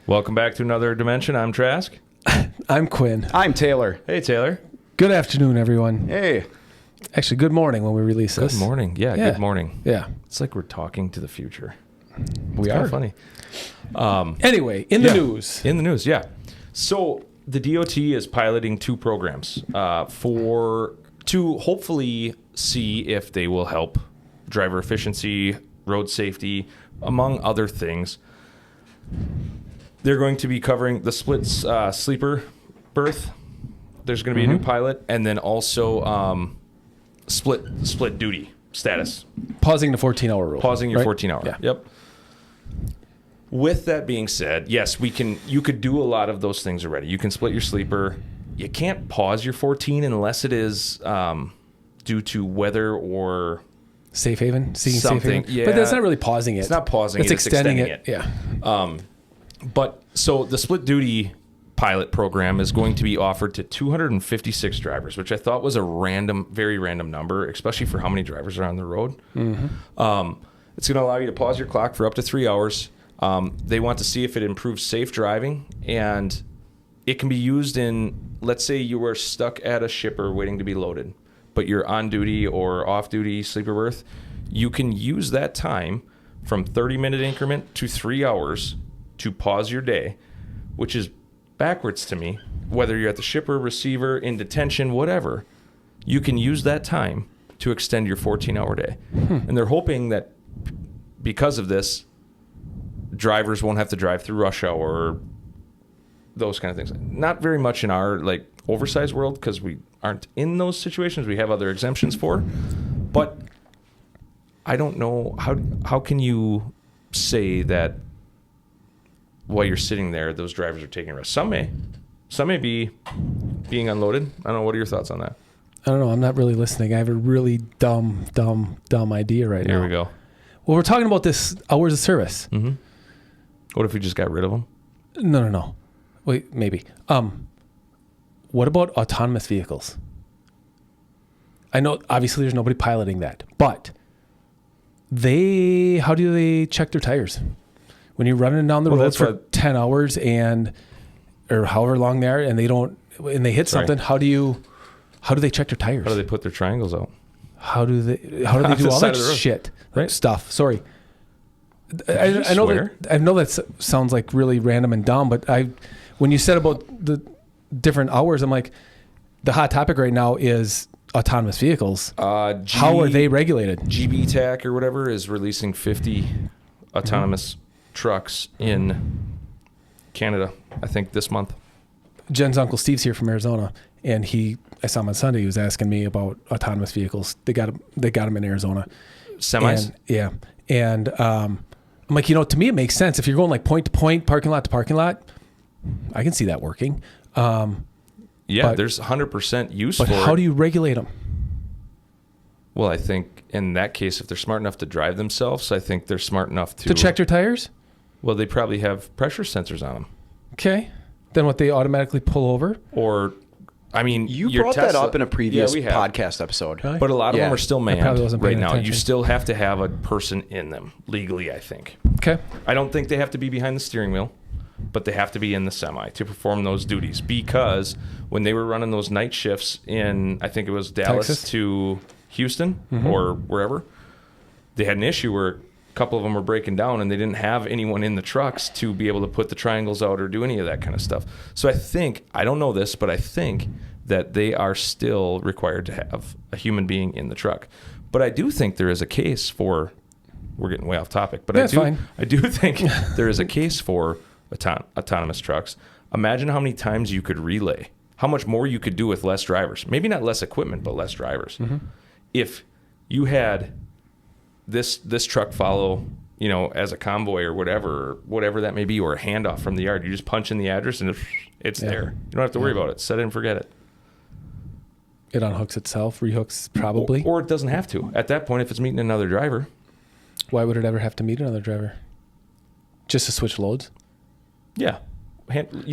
Welcome back to another dimension. I'm Trask. I'm Quinn. I'm Taylor. Hey, Taylor. Good afternoon, everyone. Hey. Actually, good morning when we release this. Good morning. Yeah, good morning. Yeah. It's like we're talking to the future. We It's are. funny. Anyway, in the news. In the news, yeah. So the DOT is piloting two programs to hopefully see if they will help driver efficiency, road safety, among other things. They're going to be covering the split sleeper berth. There's going to be a new pilot, and then also split duty status. Pausing the 14-hour rule. Pausing your right? 14-hour. Yeah. Yep. With that being said, yes, you could do a lot of those things already. You can split your sleeper. You can't pause your 14 unless it is due to weather or Safe haven? Seeking something. safe haven? Yeah. But that's not really pausing it. It's not pausing it's it. It's extending extending it. Yeah. But so the split duty pilot program is going to be offered to 256 drivers, which I thought was a very random number, especially for how many drivers are on the road. Mm-hmm. It's going to allow you to pause your clock for up to 3 hours. They want to see if it improves safe driving, and it can be used in, let's say you were stuck at a shipper waiting to be loaded, but you're on duty or off duty sleeper berth. You can use that time from 30-minute increment to 3 hours to pause your day, which is backwards to me. Whether you're at the shipper, receiver, in detention, whatever, you can use that time to extend your 14-hour day. And they're hoping that because of this, drivers won't have to drive through rush hour or those kind of things. Not very much in our oversized world because we aren't in those situations. We have other exemptions for. But I don't know, how can you say that while you're sitting there, those drivers are taking risks? Some may be being unloaded. I don't know. What are your thoughts on that? I don't know. I'm not really listening. I have a really dumb idea right now. Here we go. Well, we're talking about this hours of service. Mm-hmm. What if we just got rid of them? No. Wait, maybe. What about autonomous vehicles? I know obviously there's nobody piloting that, but how do they check their tires? When you're running down the road for 10 hours or however long they are, and they hit something, how do they check their tires? How do they put their triangles out? How do they do all that shit stuff? Sorry. I know that sounds like really random and dumb, but when you said about the different hours, I'm like, the hot topic right now is autonomous vehicles. How are they regulated? GBTAC or whatever is releasing 50 autonomous trucks in Canada, I think this month. Jen's uncle Steve's here from Arizona, and I saw him on Sunday. He was asking me about autonomous vehicles. They got them in Arizona. Semis? And I'm like, to me it makes sense. If you're going point to point, parking lot to parking lot, I can see that working. There's 100% use for it. But how do you regulate them? Well, I think in that case, if they're smart enough to drive themselves, I think they're smart enough to check their tires? Well, they probably have pressure sensors on them. Okay. Then what, they automatically pull over? Or, I mean, you brought that up in a previous podcast episode. Really? But a lot of them are still manned right now. Attention. You still have to have a person in them legally, I think. Okay. I don't think they have to be behind the steering wheel, but they have to be in the semi to perform those duties, because when they were running those night shifts in, I think it was Dallas Texas to Houston or wherever, they had an issue where a couple of them were breaking down and they didn't have anyone in the trucks to be able to put the triangles out or do any of that kind of stuff. So I don't know this, but I think that they are still required to have a human being in the truck. But I do think there is a case for, we're getting way off topic, but I do think there is a case for autonomous trucks. Imagine how many times you could relay, how much more you could do with less drivers. Maybe not less equipment, but less drivers. If you had this truck follow, as a convoy or whatever that may be, or a handoff from the yard, you just punch in the address and it's there. You don't have to worry about it. Set it and forget it. It unhooks itself, rehooks probably. Or it doesn't have to. At that point, if it's meeting another driver. Why would it ever have to meet another driver? Just to switch loads? Yeah.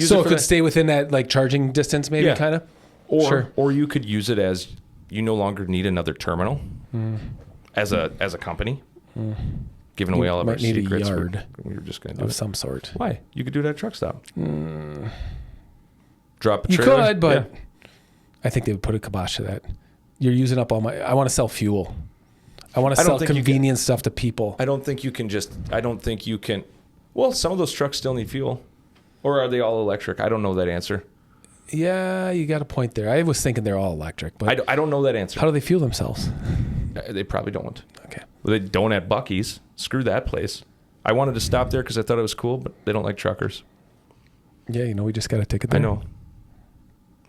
So it could stay within that charging distance, maybe, kind of? Or you could use it as you no longer need another terminal as a company. giving away all of our secrets. Need a yard we were just going to do of it. some sort. Why? You could do it at a truck stop. Drop a You trailer. could, but I think they would put a kibosh to that. You're using up all my... I want to sell fuel. I want to sell convenience stuff to people. I don't think you can Well, some of those trucks still need fuel. Or are they all electric? I don't know that answer. Yeah, you got a point there. I was thinking they're all electric, but I don't know that answer. How do they fuel themselves? They probably don't. Okay. Well, they don't at Buc-ee's. Screw that place. I wanted to stop there because I thought it was cool, but they don't like truckers. Yeah, we just got a ticket there. I know.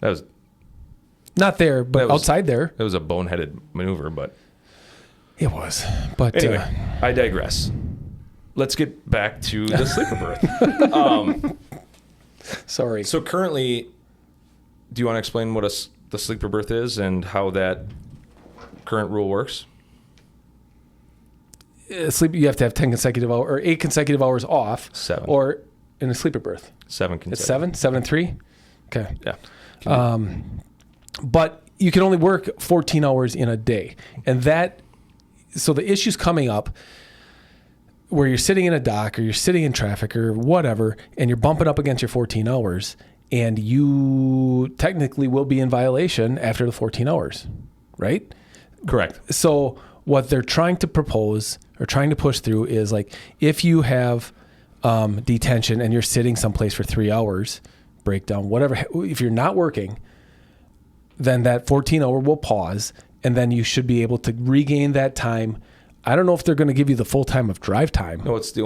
That was not there, but outside there. It was a boneheaded maneuver, but it was. But anyway, I digress. Let's get back to the sleeper berth. Sorry. So currently, do you want to explain what the sleeper berth is and how that current rule works? Sleep. You have to have 10 consecutive hours or 8 consecutive hours off. 7. Or in a sleeper berth. 7 consecutive. It's 7? 7 and 3? Okay. Yeah. But you can only work 14 hours in a day. And so the issue's coming up where you're sitting in a dock or you're sitting in traffic or whatever, and you're bumping up against your 14 hours, and you technically will be in violation after the 14 hours, right? Correct. So what they're trying to propose or trying to push through is like, if you have detention and you're sitting someplace for 3 hours, breakdown, whatever, if you're not working, then that 14 hour will pause, and then you should be able to regain that time. I don't know if they're going to give you the full time of drive time. No, it's the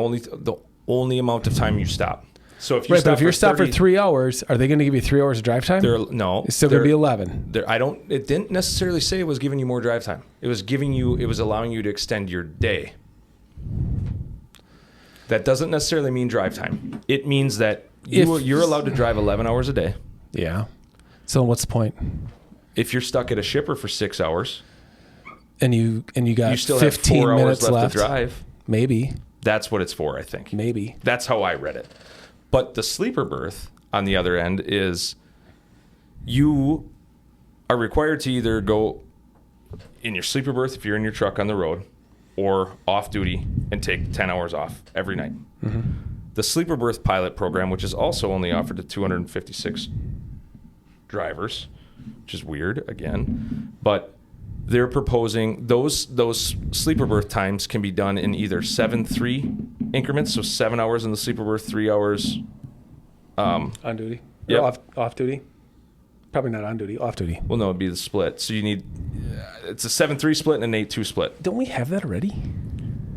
only amount of time you stop. So if you if you're stopped for 3 hours, are they going to give you 3 hours of drive time? No, it's still going to be 11. It didn't necessarily say it was giving you more drive time. It was allowing you to extend your day. That doesn't necessarily mean drive time. It means that you're allowed to drive 11 hours a day. Yeah. So what's the point? If you're stuck at a shipper for 6 hours, and you got you still 15 have 4 minutes hours left to drive. Maybe. That's what it's for, I think. Maybe. That's how I read it. But the sleeper berth, on the other end, is you are required to either go in your sleeper berth if you're in your truck on the road, or off duty and take 10 hours off every night. Mm-hmm. The sleeper berth pilot program, which is also only offered to 256 drivers, which is weird again, but they're proposing those sleeper berth times can be done in either 7-3 increments, so 7 hours in the sleeper berth, 3 hours on duty. Yep. Off duty. Probably not on duty. Off duty. Well, no, it'd be the split. So you need it's a 7-3 split and an 8-2 split. Don't we have that already?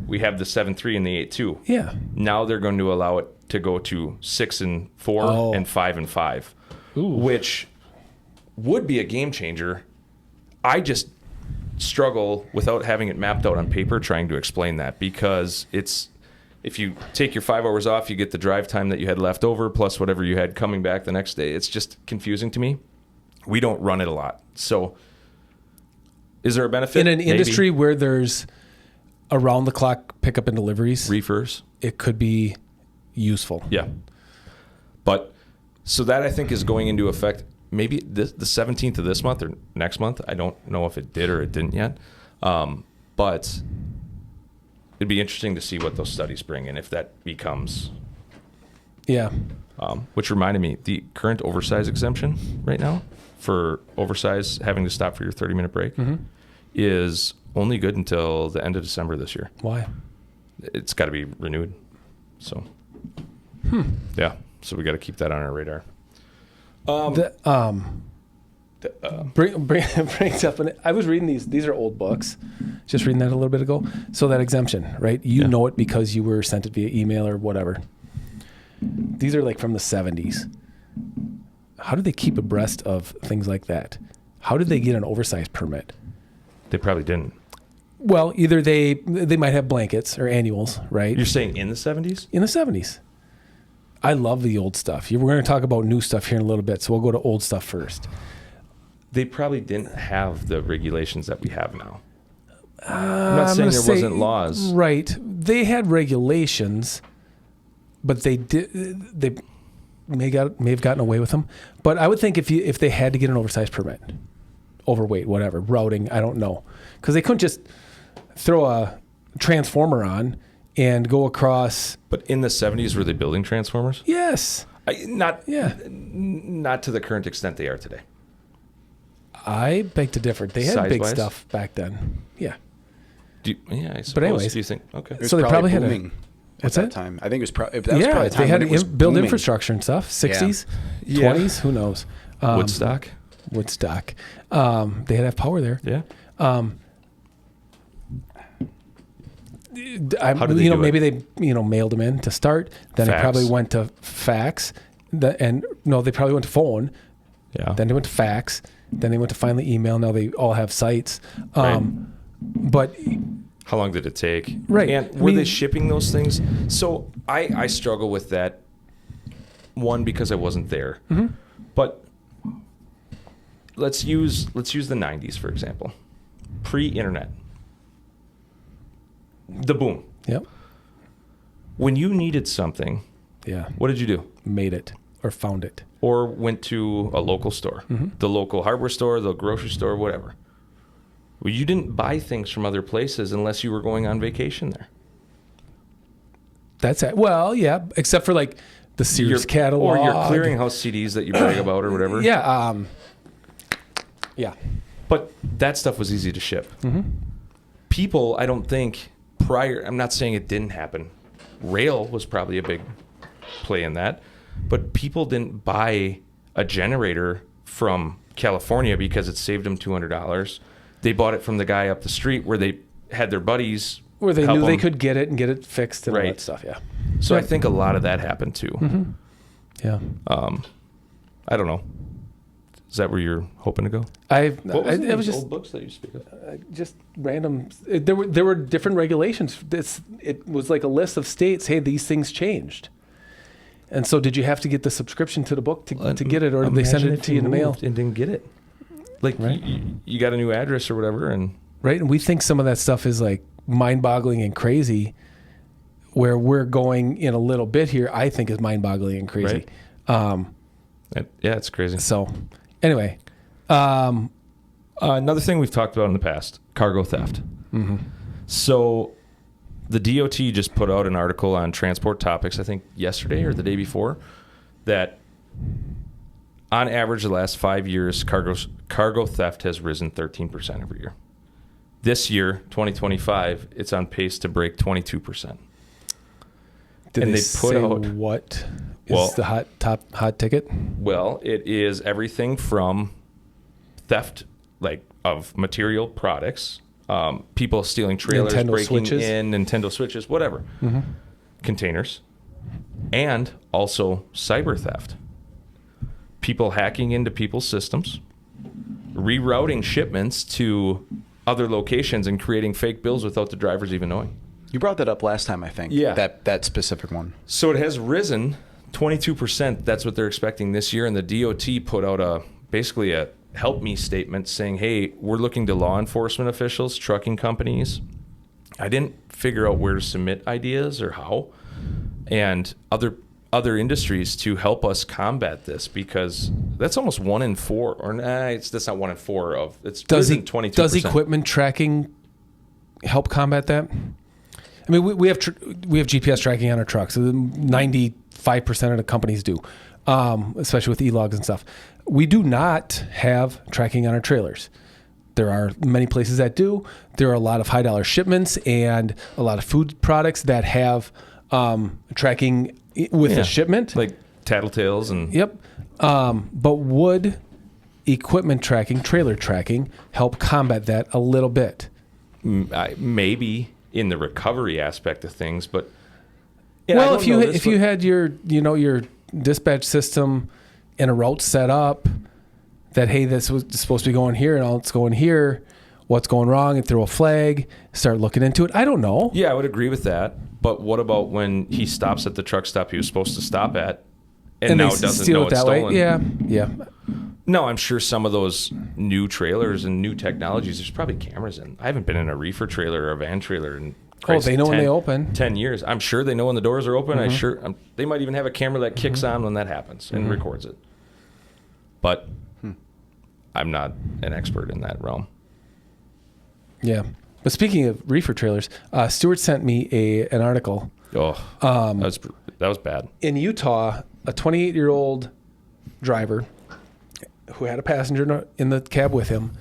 We have the 7-3 and the 8-2. Yeah. Now they're going to allow it to go to 6-4 and 5-5, which would be a game changer. I just struggle without having it mapped out on paper trying to explain that, because if you take your 5 hours off, you get the drive time that you had left over plus whatever you had coming back the next day. It's just confusing to me. We don't run it a lot. So is there a benefit? In an industry where there's around the clock pickup and deliveries, reefers, it could be useful. Yeah. But so that I think is going into effect maybe the 17th of this month or next month. I don't know if it did or it didn't yet. But it'd be interesting to see what those studies bring and if that becomes. Yeah. Which reminded me, the current oversize exemption right now for oversize having to stop for your 30-minute break is only good until the end of December this year. Why? It's got to be renewed. So, yeah. So we got to keep that on our radar. Brings up, and I was reading these are old books, just reading that a little bit ago. So that exemption, right? You know it because you were sent it via email or whatever. These are like from the 70s. How did they keep abreast of things like that? How did they get an oversize permit? They probably didn't. Well, either they might have blankets or annuals, right? You're saying in the 70s? In the 70s. I love the old stuff. We're going to talk about new stuff here in a little bit, so we'll go to old stuff first. They probably didn't have the regulations that we have now. I'm not saying there wasn't laws. Right. They had regulations, but they may have gotten away with them. But I would think if they had to get an oversized permit, overweight, whatever, routing, I don't know. Because they couldn't just throw a transformer on and go across. But in the 70s, were they building transformers? Yes. Not to the current extent they are today. I beg to differ. They had Size-wise? big stuff back then. Yeah. I suppose. But anyways. Do you think? Okay. So they probably had booming what's at that? that time. I think it was probably They had build booming. infrastructure and stuff. 60s, Yeah. 20s, who knows? Woodstock. They had to have power there. Yeah. How did they do maybe they mailed them in to start. Then Fax. they probably went to fax. They probably went to phone. Yeah. Then they went to fax. Then they went to finally email. Now they all have sites. Right. But How long did it take? Right. And were they shipping those things? So I struggle with that. One, because I wasn't there. Mm-hmm. But let's use the 90s, for example. Pre-internet. The boom. Yep. When you needed something, Yeah. what did you do? Made it or found it. Or went to a local store, the local hardware store, the grocery store, whatever. Well, you didn't buy things from other places unless you were going on vacation there. That's it. Well, yeah, except for like the Sears catalog. Or your clearinghouse CDs that you brag about or whatever. Yeah. Yeah. But that stuff was easy to ship. Mm-hmm. People, I don't think, prior, I'm not saying it didn't happen. Rail was probably a big play in that. But people didn't buy a generator from California because it saved them $200. They bought it from the guy up the street where they had their buddies. Where they help knew they them. could get it and get it fixed and all Right. that stuff. Yeah. So I think a lot of that happened too. Mm-hmm. Yeah. I don't know. Is that where you're hoping to go? It It was just old books that you speak of. just random. There were different regulations. It was like a list of states. Hey, these things changed. And so, did you have to get the subscription to the book to get it, or did they send it to you in the mail? And didn't get it. Like Right. you got a new address or whatever, and Right, and we think some of that stuff is like mind-boggling and crazy. Where we're going in a little bit here, I think is mind-boggling and crazy. Right. Yeah, it's crazy. So, anyway, another thing we've talked about in the past: cargo theft. mm-hmm. So, the DOT just put out an article on Transport Topics, I think yesterday or the day before, that on average the last 5 years, cargo theft has risen 13% every year. This year, 2025, it's on pace to break 22%. Did And they put say out what is the hot ticket? Well, it is everything from theft, like of material products, people stealing trailers, Nintendo breaking Switches. in Nintendo Switches, whatever, containers, and also cyber theft. People hacking into people's systems, rerouting shipments to other locations, and creating fake bills without the drivers even knowing. You brought that up last time, I think. Yeah. That specific one. So it has risen 22%. That's what they're expecting this year. And the DOT put out basically a help me statement saying, hey, we're looking to law enforcement officials, trucking companies. I didn't figure out where to submit ideas or how, and other industries to help us combat this, because that's almost 1 in 4, or that's not 1 in 4 of it's. Does 22%. Does equipment tracking help combat that? I mean, we have GPS tracking on our trucks. 95% of the companies do, especially with e-logs and stuff. We do not have tracking on our trailers. There are many places that do. There are a lot of high-dollar shipments and a lot of food products that have tracking with a shipment. like Tattletales and Yep. But would equipment tracking, trailer tracking, help combat that a little bit? maybe in the recovery aspect of things, but well, if you had your your dispatch system and a route set up that, hey, this was supposed to be going here and all it's going here, what's going wrong, and throw a flag, start looking into it. I don't know. Yeah, I would agree with that. But what about when he stops at the truck stop he was supposed to stop at, and now doesn't know it's stolen? Way? Yeah. No, I'm sure some of those new trailers and new technologies, there's probably cameras in. I haven't been in a reefer trailer or a van trailer in they know when they open. 10 years. I'm sure they know when the doors are open. They might even have a camera that kicks on when that happens and records it. But I'm not an expert in that realm. Yeah. But speaking of reefer trailers, Stuart sent me an article. Oh, that was bad. In Utah, a 28-year-old driver who had a passenger in the cab with him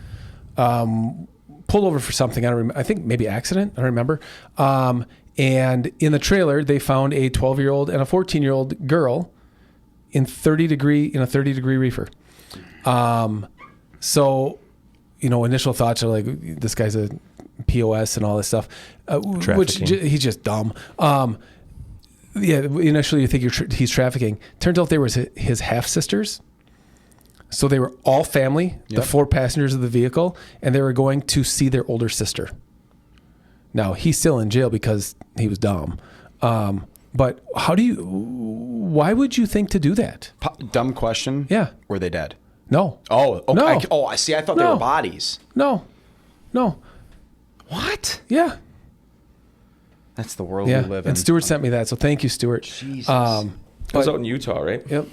pulled over for something. I don't remember. I think maybe accident. I don't remember. And in the trailer, they found a 12-year-old and a 14-year-old girl in a 30-degree reefer. So, initial thoughts are like, this guy's a POS and all this stuff, which he's just dumb. Initially you think he's trafficking. Turns out they were his half sisters. So they were all family, the 4 passengers of the vehicle, and they were going to see their older sister. Now he's still in jail because he was dumb. But why would you think to do that? Dumb question. Yeah. Were they dead? No. Oh, okay. No. I see. I thought they were bodies. No. What? Yeah. That's the world we live in. And Stuart sent me that, so thank you, Stuart. Jesus. That was out in Utah, right? Yep.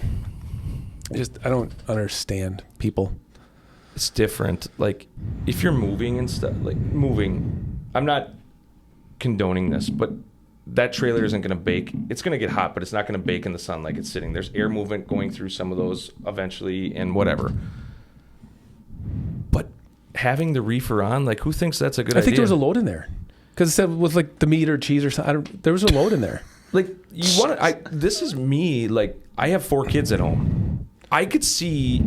I don't understand people. It's different. Like, if you're moving and stuff, I'm not condoning this, but that trailer isn't going to bake. It's going to get hot, but it's not going to bake in the sun like it's sitting. There's air movement going through some of those eventually and whatever. But having the reefer on, who thinks that's a good idea? I think there was a load in there. Because it said with the meat or cheese or something. There was a load in there. This is me. I have 4 kids at home. I could see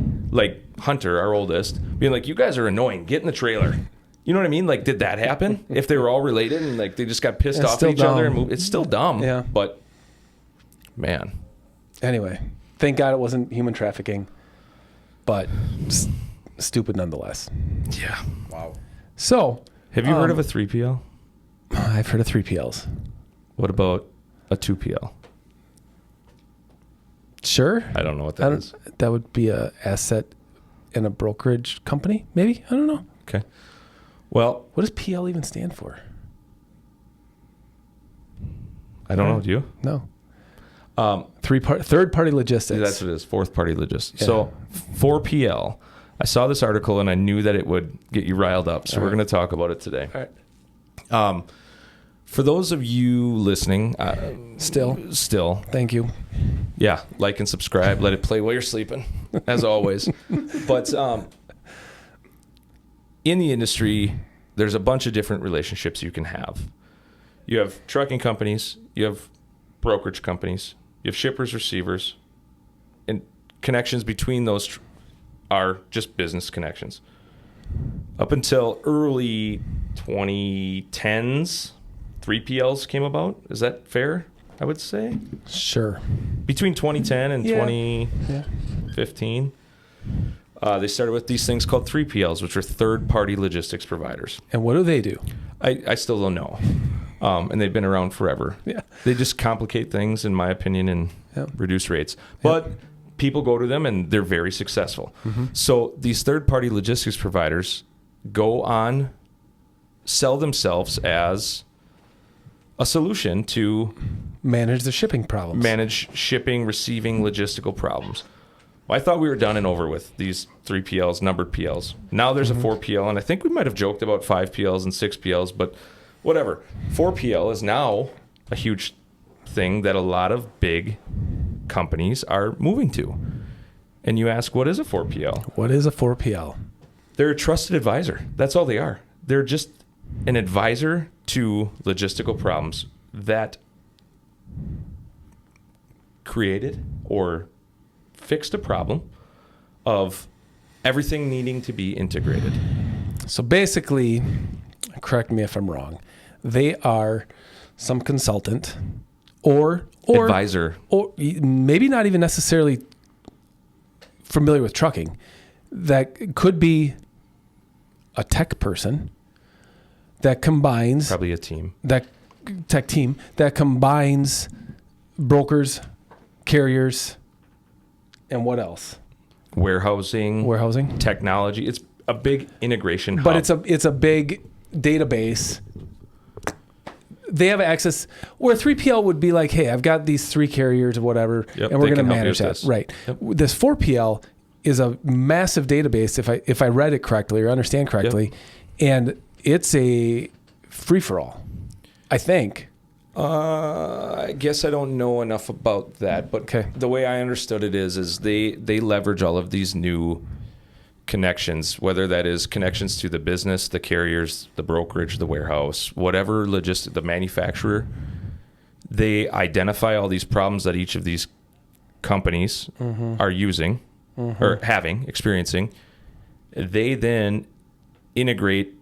Hunter, our oldest, being like, "You guys are annoying. Get in the trailer." You know what I mean? Did that happen? If they were all related and they just got pissed off at each other and moved, it's still dumb. Yeah. But man. Anyway, thank God it wasn't human trafficking, but stupid nonetheless. Yeah. Wow. So, have you heard of a 3PL? I've heard of 3PLs. What about a 2PL? Sure. I don't know what that is. That would be a asset in a brokerage company, maybe? I don't know. Okay. Well, what does PL even stand for? I don't know. Do you? No. Third-party logistics. That's what it is. Fourth-party logistics. Yeah. So 4PL. I saw this article and I knew that it would get you riled up. So we're going to talk about it today. All right. For those of you listening, still, thank you. Yeah, like and subscribe. Let it play while you're sleeping, as always. But in the industry, there's a bunch of different relationships you can have. You have trucking companies, you have brokerage companies, you have shippers, receivers, and connections between those are just business connections. Up until early 2010s, 3PLs came about. Is that fair, I would say? Sure. Between 2010 and 2015, they started with these things called 3PLs, which are third-party logistics providers. And what do they do? I still don't know. And they've been around forever. Yeah. They just complicate things, in my opinion, and reduce rates. But people go to them, and they're very successful. Mm-hmm. So these third-party logistics providers sell themselves as a solution to manage the shipping problems. Manage shipping, receiving, logistical problems. Well, I thought we were done and over with these 3PLs, numbered PLs. Now there's a 4PL, and I think we might have joked about 5PLs and 6PLs, but whatever. 4PL is now a huge thing that a lot of big companies are moving to. And you ask, what is a 4PL? What is a 4PL? They're a trusted advisor. That's all they are. They're just an advisor to logistical problems that created or fixed a problem of everything needing to be integrated. So basically, correct me if I'm wrong, they are some consultant or advisor, or maybe not even necessarily familiar with trucking. That could be a tech person that combines probably a team, that tech team that combines brokers, carriers, and what else? Warehousing, technology. It's a big integration hub. But it's a big database. They have access where 3PL would be like, hey, I've got these 3 carriers or whatever, and we're going to manage that. Right. Yep. This 4PL is a massive database, if I read it correctly or understand correctly, and it's a free for all, I think. I guess I don't know enough about that, but the way I understood it is they leverage all of these new connections, whether that is connections to the business, the carriers, the brokerage, the warehouse, whatever the manufacturer. They identify all these problems that each of these companies are using or experiencing. They then integrate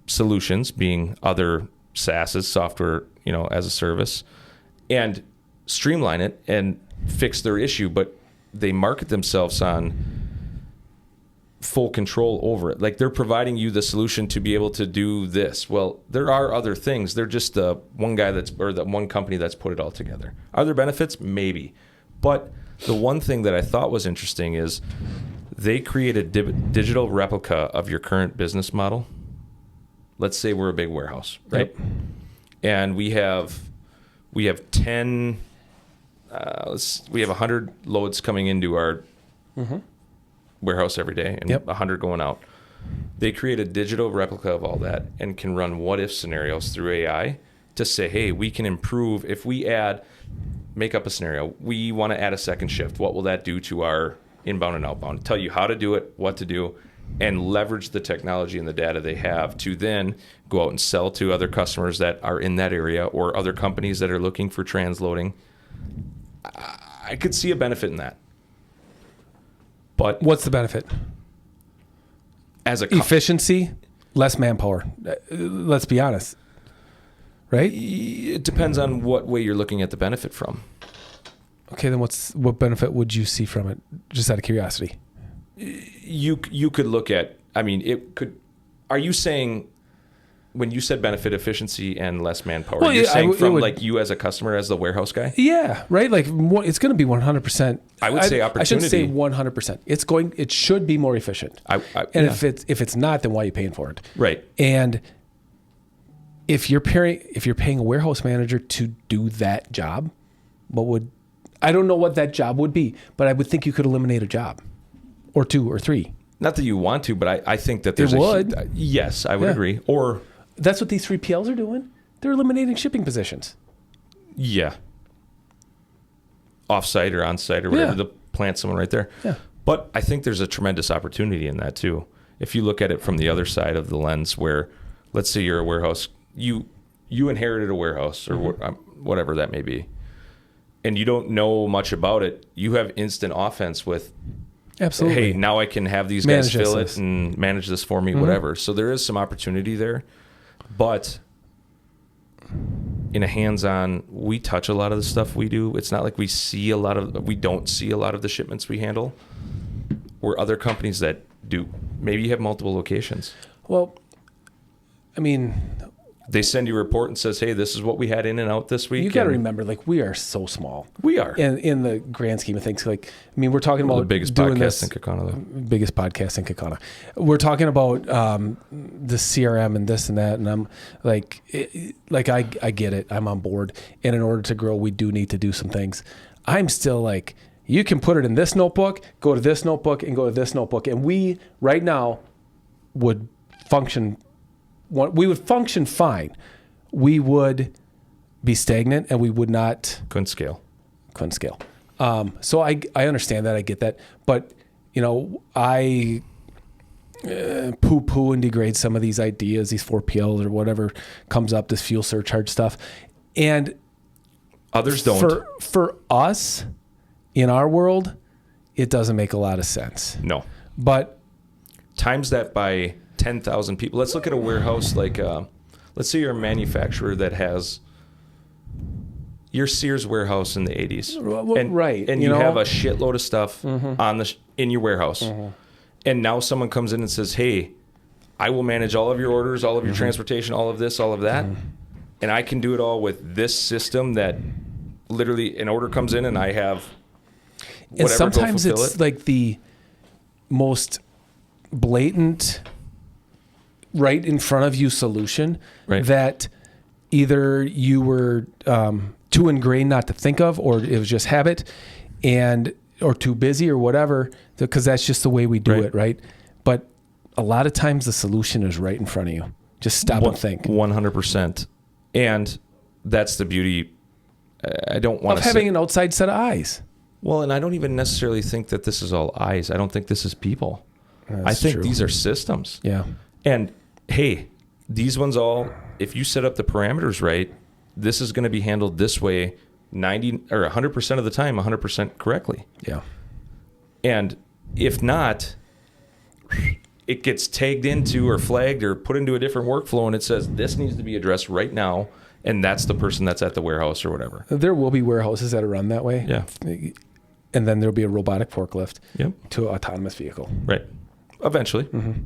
solutions, being other SaaS's, software, as a service, and streamline it and fix their issue. But they market themselves on full control over it. Like they're providing you the solution to be able to do this. Well, there are other things. They're just the one company that's put it all together. Are there benefits? Maybe. But the one thing that I thought was interesting is they create a digital replica of your current business model. Let's say we're a big warehouse, right? Yep. And we have 10, we have 100 loads coming into our warehouse every day and 100 going out. They create a digital replica of all that and can run what-if scenarios through AI to say, hey, we can improve. If we make up a scenario, we want to add a second shift. What will that do to our inbound and outbound? Tell you how to do it, what to do, and leverage the technology and the data they have to then go out and sell to other customers that are in that area or other companies that are looking for transloading. I could see a benefit in that. But what's the benefit? As efficiency, less manpower. Let's be honest. Right? It depends on what way you're looking at the benefit from. Okay, then what benefit would you see from it? Just out of curiosity. You could look at, are you saying when you said benefit, efficiency and less manpower, you're saying like you as a customer, as the warehouse guy? Yeah, right. Like it's going to be 100%. I would say opportunity. I shouldn't say 100%. It should be more efficient. If it's not, then why are you paying for it? Right. And if you're paying a warehouse manager to do that job, I don't know what that job would be, but I would think you could eliminate a job or two or three. Not that you want to, but I think that there's yes, I would agree. Or that's what these 3PLs are doing. They're eliminating shipping positions. Yeah. Off-site or on-site or whatever, the plant someone right there. Yeah. But I think there's a tremendous opportunity in that too. If you look at it from the other side of the lens where, let's say you're a warehouse, you inherited a warehouse or whatever that may be, and you don't know much about it, you have instant offense with, absolutely. Hey, now I can have these guys fill it and manage this for me, whatever. So there is some opportunity there. But in a hands-on, we touch a lot of the stuff we do. It's not like we don't see a lot of the shipments we handle. Where other companies that do, maybe you have multiple locations. Well, they send you a report and says, hey, this is what we had in and out this week. You got to remember, like, we are so small. We are. In the grand scheme of things. Like, we're talking about the biggest podcast in Kaukauna. Biggest podcast in Kaukauna. We're talking about the CRM and this and that. And I'm like, I get it. I'm on board. And in order to grow, we do need to do some things. I'm still like, you can put it in this notebook, go to this notebook, and go to this notebook. And we, right now, would function fine. We would be stagnant and we would not... Couldn't scale. So I understand that. I get that. But, I poo-poo and degrade some of these ideas, these 4PLs or whatever comes up, this fuel surcharge stuff. And others don't. For us, in our world, it doesn't make a lot of sense. No. But... times that by 10,000 people. Let's look at a warehouse like, let's say you're a manufacturer that has your Sears warehouse in the 80s. Right. And you have a shitload of stuff in your warehouse. And now someone comes in and says, hey, I will manage all of your orders, all of your transportation, all of this, all of that. And I can do it all with this system that literally an order comes in and I have whatever. And sometimes it's like the most blatant, right in front of you solution that either you were too ingrained not to think of, or it was just habit, or too busy or whatever, because that's just the way we do it, right? But a lot of times the solution is right in front of you. Just stop and think. 100%. And that's the beauty. I don't want to having an outside set of eyes. Well, and I don't even necessarily think that this is all eyes. I don't think this is people. I think these are systems. Yeah. And hey, these ones all, if you set up the parameters right, this is going to be handled this way 90 or 100% of the time, 100% correctly. Yeah. And if not, it gets tagged into or flagged or put into a different workflow and it says this needs to be addressed right now, and that's the person that's at the warehouse or whatever. There will be warehouses that are run that way. Yeah. And then there'll be a robotic forklift Yep. to an autonomous vehicle. Right. Eventually. Mm-hmm.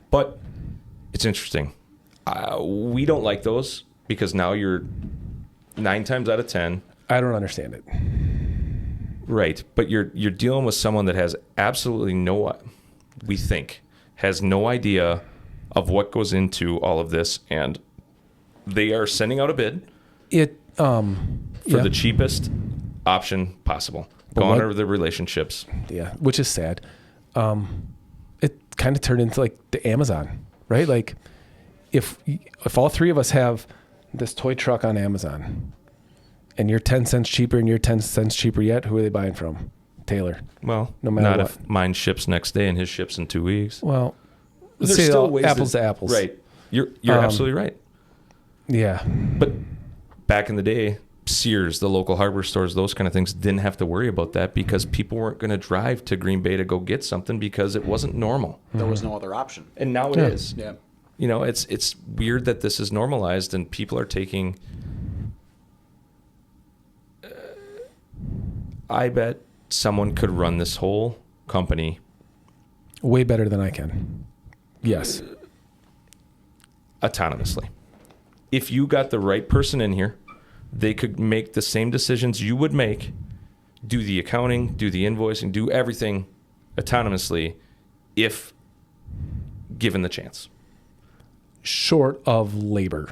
But it's interesting. We don't like those because now you're 9 times out of 10. I don't understand it. Right. But you're dealing with someone that has absolutely we think, has no idea of what goes into all of this. And they are sending out a bid for the cheapest option possible. Gone are the relationships. Yeah, which is sad. It kind of turned into like the Amazon, right? Like if all three of us have this toy truck on Amazon and you're 10 cents cheaper and you're 10 cents cheaper yet, who are they buying from? Taylor. Well, no matter not what. If mine ships next day and his ships in 2 weeks. Well, there's say still ways apples to apples. Right. You're absolutely right. Yeah. But back in the day, Sears, the local hardware stores, those kind of things didn't have to worry about that because people weren't going to drive to Green Bay to go get something because it wasn't normal. There was no other option. And now it is. Yeah. You know, it's weird that this is normalized and people are taking I bet someone could run this whole company way better than I can. Yes. Autonomously. If you got the right person in here, they could make the same decisions you would make, do the accounting, do the invoicing, do everything autonomously if given the chance. Short of labor.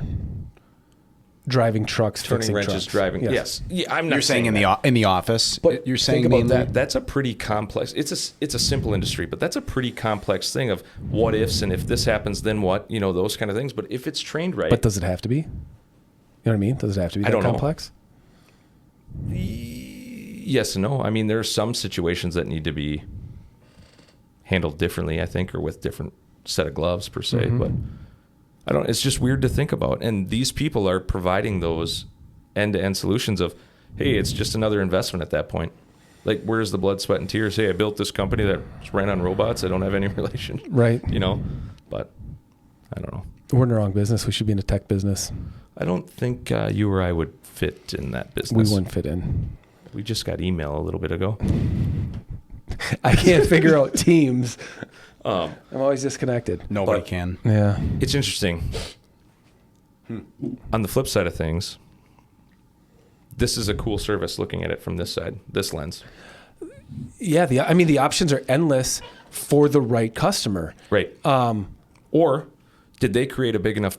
Driving trucks, turning fixing wrenches, trucks. driving. Yes. Yeah, I'm not. You're saying in the office, but you're saying think about that. That's a pretty complex. It's a simple industry, but that's a pretty complex thing of what ifs and if this happens, then what? You know, those kind of things. But if it's trained right, but does it have to be? You know what I mean? Does it have to be that complex? Yes and no. I mean, there are some situations that need to be handled differently, I think, or with different set of gloves per se. Mm-hmm. But I don't. It's just weird to think about. And these people are providing those end-to-end solutions of, hey, it's just another investment at that point. Like, where's the blood, sweat, and tears? Hey, I built this company that ran on robots. I don't have any relation. Right. You know, but I don't know. We're in the wrong business. We should be in the tech business. I don't think you or I would fit in that business. We wouldn't fit in. We just got email a little bit ago. I can't figure out Teams. I'm always disconnected. Nobody can. Yeah. It's interesting. On the flip side of things, this is a cool service looking at it from this side, this lens. Yeah. The options are endless for the right customer. Right. Or did they create a big enough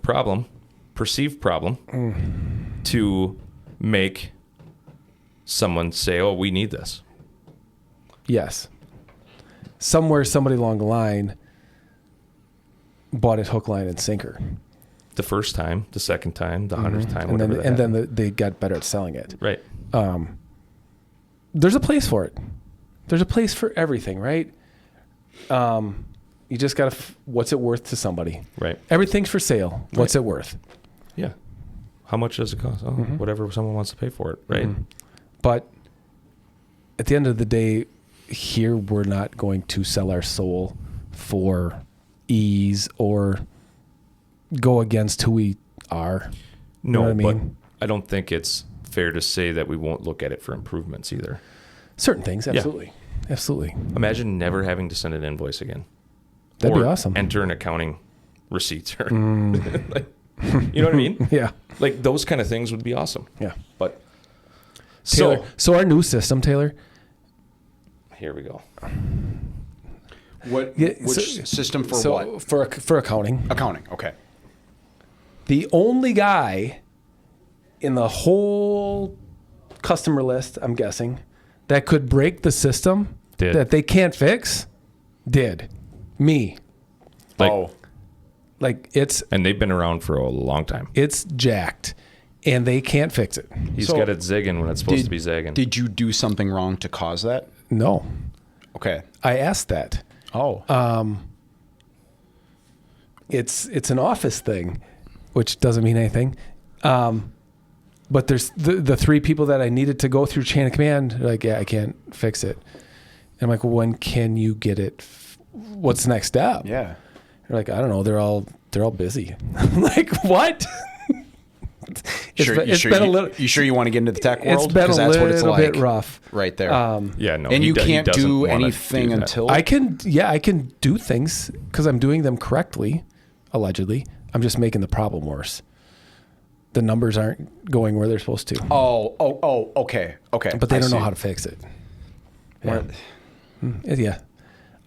perceived problem, to make someone say, oh, we need this? Yes. Somewhere, somebody along the line bought it hook, line, and sinker. The first time, the second time, the 100th time, and then they got better at selling it. Right. There's a place for it. There's a place for everything, right? You just got to, what's it worth to somebody? Right. Everything's for sale. What's it worth? Yeah. How much does it cost? Oh, whatever someone wants to pay for it, right? But at the end of the day, here we're not going to sell our soul for ease or go against who we are. No, you know what I mean? But I don't think it's fair to say that we won't look at it for improvements either. Certain things, absolutely. Yeah. Absolutely. Imagine never having to send an invoice again. That'd be awesome. Enter an accounting receipts. Or like, you know what I mean? Yeah. Like those kind of things would be awesome. Yeah. But Taylor, so our new system, Taylor. Here we go. Which system for what? For accounting. Accounting. Okay. The only guy in the whole customer list, I'm guessing, that could break the system that they can't fix, did. Me. Like Like and they've been around for a long time. It's jacked, and they can't fix it. He's got it zigging when it's supposed to be zagging. Did you do something wrong to cause that? No, Okay. I asked that. Oh. It's an office thing, which doesn't mean anything. But there's the three people that I needed to go through chain of command. They're like, yeah, I can't fix it. And I'm like, well, when can you get it? What's the next step? yeah. They're like, I don't know. They're all busy. I'm like, what? You sure you want to get into the tech world? It's been a that's what it's little like bit rough. right there. Yeah, no. and he you do- he can't doesn't do wanna anything do that. until I can do things because I'm doing them correctly, allegedly. I'm just making the problem worse. The numbers aren't going where they're supposed to. Okay. But they don't know how to fix it. Yeah. Yeah.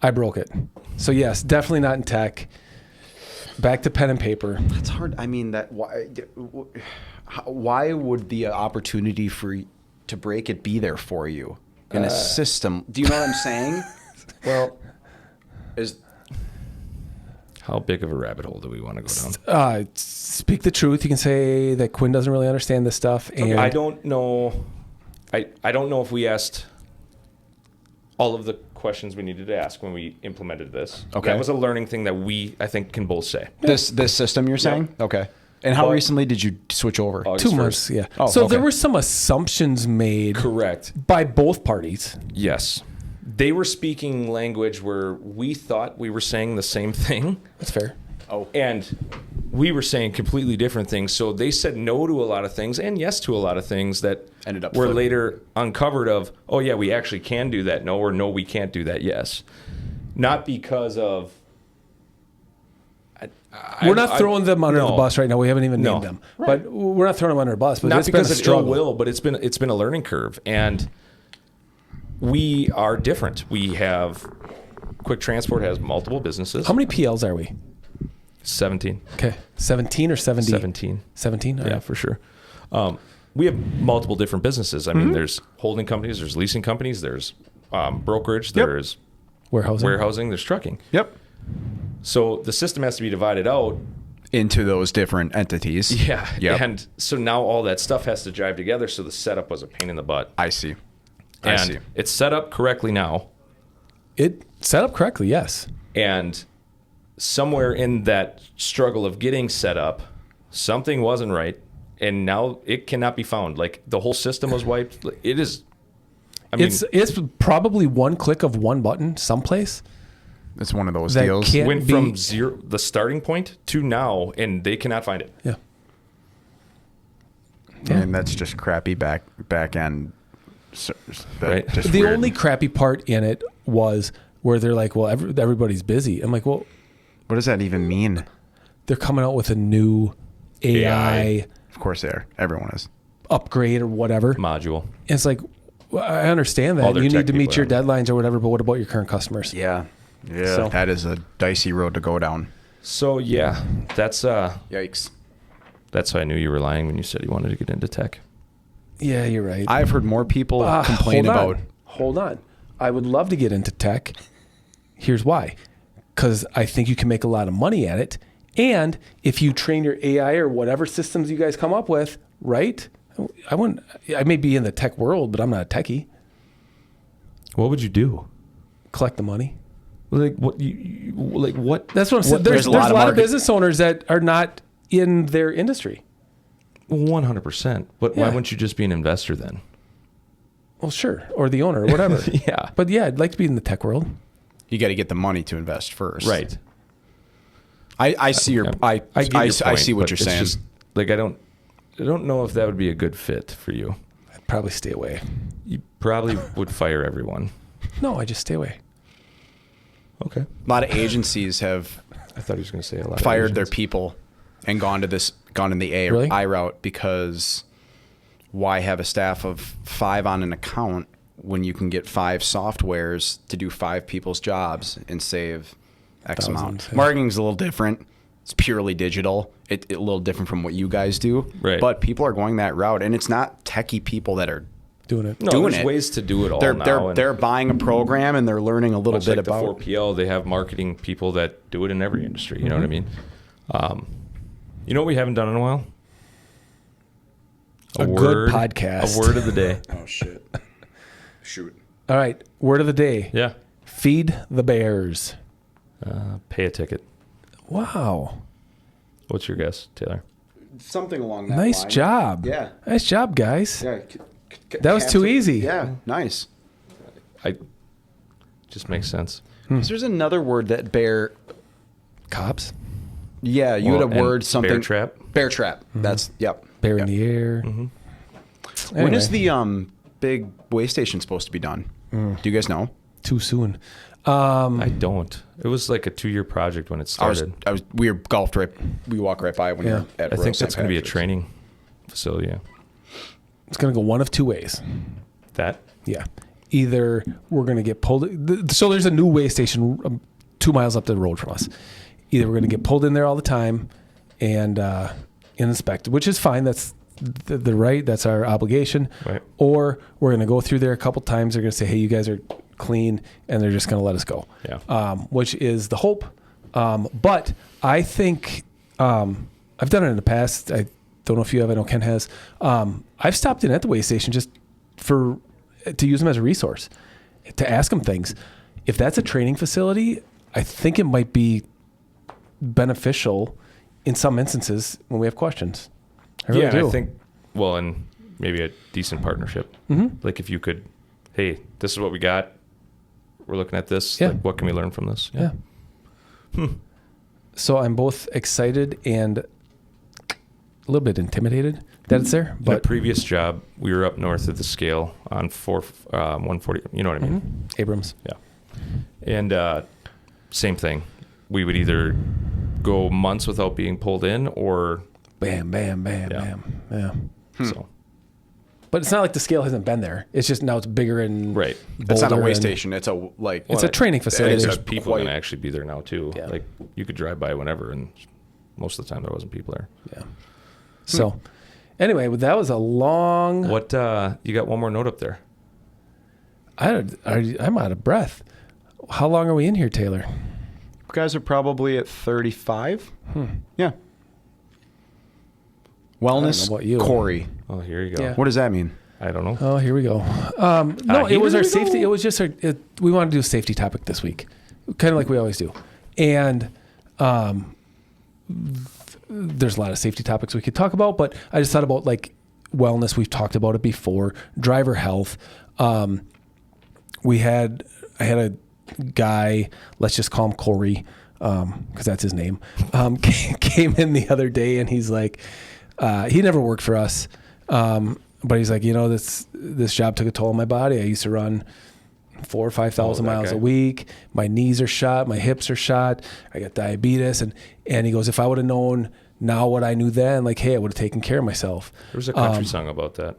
I broke it. So yes, definitely not in tech. Back to pen and paper. It's hard. I mean, why would the opportunity to break it be there for you in a system? Do you know what I'm saying? Well, How big of a rabbit hole do we want to go down? Speak the truth. You can say that Quinn doesn't really understand this stuff. And I don't know. I don't know if we asked all of the questions we needed to ask when we implemented this. Okay. That was a learning thing that I think can both say. this system you're saying? Okay. And how recently did you switch over? August 2 1st. months, yeah. Oh, so okay. there were some assumptions made Correct. by both parties. Yes. They were speaking language where we thought we were saying the same thing. That's fair. Oh. And we were saying completely different things. So they said no to a lot of things and yes to a lot of things that Ended up were flipping. later uncovered of, oh, yeah, we actually can do that. No, or no, we can't do that. Yes. Not because of... We're not throwing them under no. the bus right now. We haven't even No. named them. But we're not throwing them under the bus. But Not it's been a because of ill struggle. will, but it's been a learning curve. And we are different. We have... Quick Transport has multiple businesses. How many PLs are we? 17. Okay. 17 or 70? 17. 17? Yeah, for sure. We have multiple different businesses. I mean, there's holding companies, there's leasing companies, there's brokerage, there's warehousing, there's trucking. Yep. So the system has to be divided out. Into those different entities. Yeah. Yep. And so now all that stuff has to jive together. So the setup was a pain in the butt. I see. And it's set up correctly now. It set up correctly, yes. And somewhere in that struggle of getting set up, something wasn't right. And now it cannot be found. Like the whole system was wiped. It is. I mean, it's probably one click of one button someplace. It's one of those That deals. can't went be- from zero, the starting point, to now, and they cannot find it. Yeah. And that's just crappy back end. Right. Just The weird. only crappy part in it was where they're like, well, everybody's busy. I'm like, well, What does that even mean? they're coming out with a new AI Of course they are. Everyone is. upgrade or whatever. Module. And it's like, well, I understand All that. their You tech need to meet people your are on deadlines or whatever, but what about your current customers? Yeah. Yeah. So- That is a dicey road to go down. So yeah, that's Yikes. how I knew you were lying when you said you wanted to get into tech. Yeah, you're right. I've heard more people complain about. Hold on. I would love to get into tech. Here's why. Because I think you can make a lot of money at it. And if you train your AI or whatever systems you guys come up with, right? I may be in the tech world, but I'm not a techie. What would you do? Collect the money. Like what? Like what? That's what I'm saying. There's a lot of business owners that are not in their industry. 100%. But why Yeah. wouldn't you just be an investor then? Well, sure. Or the owner or whatever. Yeah. But yeah, I'd like to be in the tech world. You got to get the money to invest first. Right. I see your. I get your I point, see what but you're it's saying. just, like I don't know if that would be a good fit for you. I'd probably stay away. You probably would fire everyone. No, I just stay away. Okay. A lot of agencies have I thought he was going to say a lot. fired of their Asians. people and gone in the Really? I route because why have a staff of 5 on an account when you can get 5 softwares to do 5 people's jobs and save X amount? Thousands, yeah. Marketing's a little different. It's purely digital. It a little different from what you guys do. Right. But people are going that route, and it's not techie people that are Doing it. No, doing there's it. ways to do it all they're now. they're buying a program and they're learning a little much bit like about. the 4PL, they have marketing people that do it in every industry. You know what I mean? You know what we haven't done in a while? A good podcast. A word of the day. Oh, shit. Shoot. All right. Word of the day. Yeah. Feed the bears. Pay a ticket. Wow. What's your guess, Taylor? Something along that Nice line. job. Yeah. Nice job, guys. Yeah. That was too easy. Yeah. Nice. Just makes sense. There's another word that bear. Cops. Yeah. You had a and word, something. Bear trap. Bear trap. That's, yep. Bear Yep. in the air. Mm-hmm. When is the big way station supposed to be done? Do you guys know? Too soon. I don't. It was like a 2-year project when it started. We were golfed right. We walk right by when Yeah. you're at. I Royal think St. that's going to be a Patrick's. training facility. Yeah. It's going to go one of two ways. That. Yeah. Either we're going to get pulled. So there's a new way station 2 miles up the road from us. Either we're going to get pulled in there all the time and inspected, which is fine. That's the right. That's our obligation. Right. Or we're going to go through there a couple times. They're going to say, hey, you guys are clean, and they're just going to let us go. Yeah. Which is the hope. But I think I've done it in the past. I don't know if you have. I know Ken has. I've stopped in at the way station just to use them as a resource, to ask them things. If that's a training facility, I think it might be beneficial in some instances when we have questions. I really do. I think, well, and maybe a decent partnership. Mm-hmm. Like if you could, hey, this is what we got. We're looking at this. Yeah. Like, what can we learn from this? Yeah. So I'm both excited and a little bit intimidated that it's there. My But previous job, we were up north of the scale on 140. You know what I mean? Abrams. Yeah. And same thing. We would either go months without being pulled in or Bam, bam, bam, Yeah. bam. Yeah. so. But it's not like the scale hasn't been there. It's just now it's bigger and Right. It's not a bolder way and- station. It's a like. It's a training facility. There's people going to actually be there now too. Yeah. Like you could drive by whenever, and most of the time there wasn't people there. Yeah. So, anyway, that was a long. What you got? One more note up there. I'm out of breath. How long are we in here, Taylor? You guys are probably at 35. Yeah. Wellness. about you. Corey. Oh, here you go. Yeah. What does that mean? I don't know. Oh, here we go. No, it here was our we safety. go. It was just we wanted to do a safety topic this week, kind of like we always do. And there's a lot of safety topics we could talk about, but I just thought about like wellness. We've talked about it before. Driver health. I had a guy, let's just call him Corey, because that's his name, came in the other day and he's like, he never worked for us, but he's like, this job took a toll on my body. I used to run 4,000 or 5,000 that miles guy. a week. My knees are shot. My hips are shot. I got diabetes. And he goes, if I would have known now what I knew then, like, hey, I would have taken care of myself. There was a country song about that.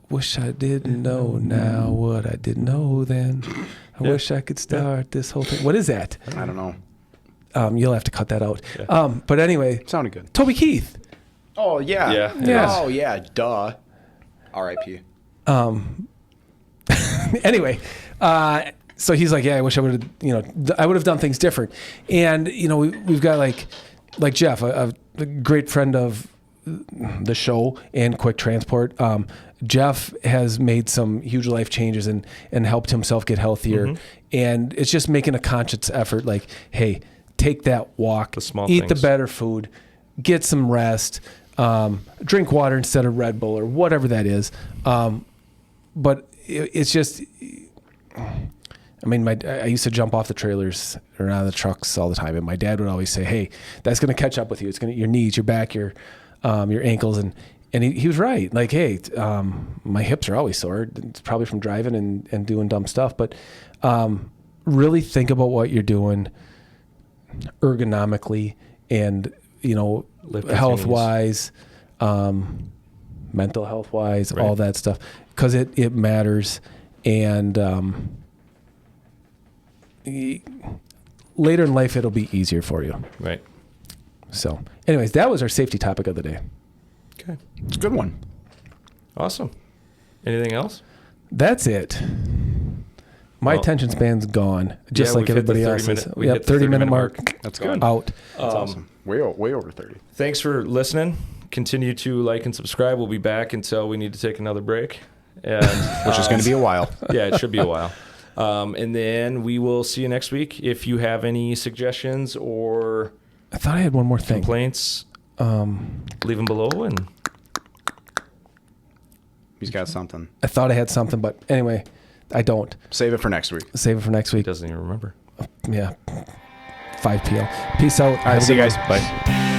Wish I didn't know now what I didn't know then. I wish I could start this whole thing. What is that? I don't know. You'll have to cut that out. Yeah. But anyway, Sounded good. Toby Keith. Oh, yeah. Yeah. Yeah. Oh, yeah. Duh. R.I.P. Anyway, so he's like, yeah, I wish I would have, I would have done things different. And, we've got like Jeff, a great friend of the show and Quick Transport. Jeff has made some huge life changes and helped himself get healthier. Mm-hmm. And it's just making a conscious effort like, hey, take that walk, The small eat the things. better food, get some rest, drink water instead of Red Bull or whatever that is. But it's just, I mean, I used to jump off the trailers or out of the trucks all the time, and my dad would always say, "Hey, that's going to catch up with you. It's going to your knees, your back, your ankles," and he was right. Like, hey, my hips are always sore. It's probably from driving and doing dumb stuff. But really think about what you're doing ergonomically and Lift health your knees. wise, mental health wise, Right. all that stuff, because it matters. And later in life, it'll be easier for you. Right. So, anyways, that was our safety topic of the day. Okay. It's a good one. Awesome. Anything else? That's it. My attention span's gone, just like everybody else's. We hit the 30-minute mark. That's good. Out. That's awesome. Way over 30. Thanks for listening. Continue to like and subscribe. We'll be back until we need to take another break. And, which is going to be a while. Yeah, it should be a while. And then we will see you next week. If you have any suggestions or I thought I had one more thing. Complaints, leave them below. And he's got something. I thought I had something, but anyway, I don't. Save it for next week. Save it for next week. Doesn't even remember. Yeah. 5PL. Peace out. All right, see you guys. Bye.